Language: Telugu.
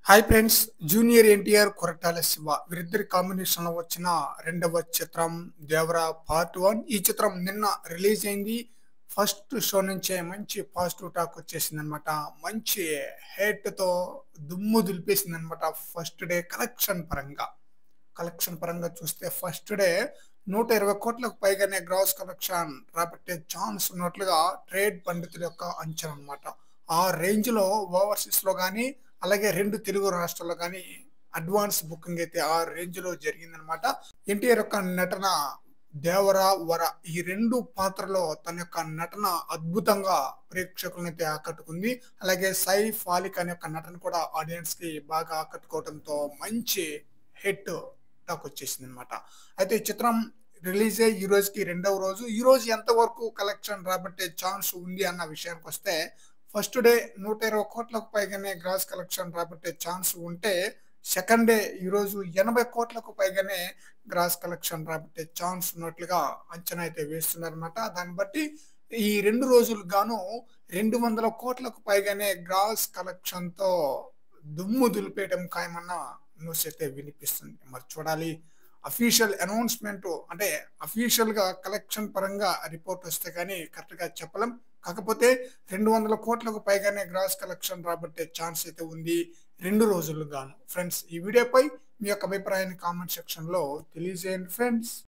Hi friends, junior NTR Koratala Shiva వీరిద్దరి కాంబినేషన్ లో వచ్చిన రెండవ చిత్రం దేవరా పార్ట్ 1. ఈ చిత్రం నిన్న రిలీజ్ అయింది. ఫస్ట్ షో నుంచే మంచి పాజిటివ్ టాక్ వచ్చేసింది అనమాట. మంచి హేట్ తో దుమ్ము దులిపేసింది అనమాట. ఫస్ట్ డే కలెక్షన్ పరంగా చూస్తే ఫస్ట్ డే 120 కోట్లకు పైగానే గ్రాస్ కలెక్షన్ రాబట్టే ఛాన్స్ ఉన్నట్లుగా ట్రేడ్ పండితుల యొక్క అంచనా అనమాట. ఆ రేంజ్ లో ఓవర్సీస్ లో కానీ, అలాగే 2 తెలుగు రాష్ట్రాల్లో గానీ అడ్వాన్స్ బుకింగ్ అయితే ఆ రేంజ్ లో జరిగిందనమాట. ఎన్టీఆర్ యొక్క నటన దేవర, వర ఈ 2 పాత్రలో తన యొక్క నటన అద్భుతంగా ప్రేక్షకులనైతే ఆకట్టుకుంది. అలాగే సైఫ్ అలీ ఖాన్ యొక్క నటన కూడా ఆడియన్స్ కి బాగా ఆకట్టుకోవడంతో మంచి హిట్ టాక్ వచ్చేసిందనమాట. అయితే ఈ చిత్రం రిలీజ్ అయ్యి ఈ రోజుకి రెండవ రోజు. ఈ రోజు ఎంతవరకు కలెక్షన్ రాబట్టే ఛాన్స్ ఉంది అన్న విషయానికి వస్తే, ఫస్ట్ డే 120 కోట్లకు పైగానే గ్రాస్ కలెక్షన్ రాబట్టే ఛాన్స్ ఉంటే, సెకండ్ డే ఈరోజు 80 కోట్లకు పైగానే గ్రాస్ కలెక్షన్ రాబట్టే ఛాన్స్ ఉన్నట్లుగా అంచనా అయితే వేస్తున్నారన్నమాట. దాన్ని బట్టి ఈ 2 రోజులకు గాను 200 కోట్లకు పైగానే గ్రాస్ కలెక్షన్‌తో దుమ్ము దులిపేయడం ఖాయమన్న న్యూస్ అయితే వినిపిస్తుంది. మరి చూడాలి. అఫీషియల్ అనౌన్స్‌మెంట్ అంటే అఫీషియల్‌గా కలెక్షన్ పరంగా రిపోర్ట్ వస్తే గాని కరెక్ట్‌గా చెప్పలేం. కాకపోతే 200 కోట్లకు పైగానే గ్రాస్ కలెక్షన్ రాబట్టే ఛాన్స్ అయితే ఉంది 2 రోజులకు గాను. ఫ్రెండ్స్, ఈ వీడియోపై మీ యొక్క అభిప్రాయాన్ని కామెంట్ సెక్షన్‌లో తెలియజేయండి ఫ్రెండ్స్.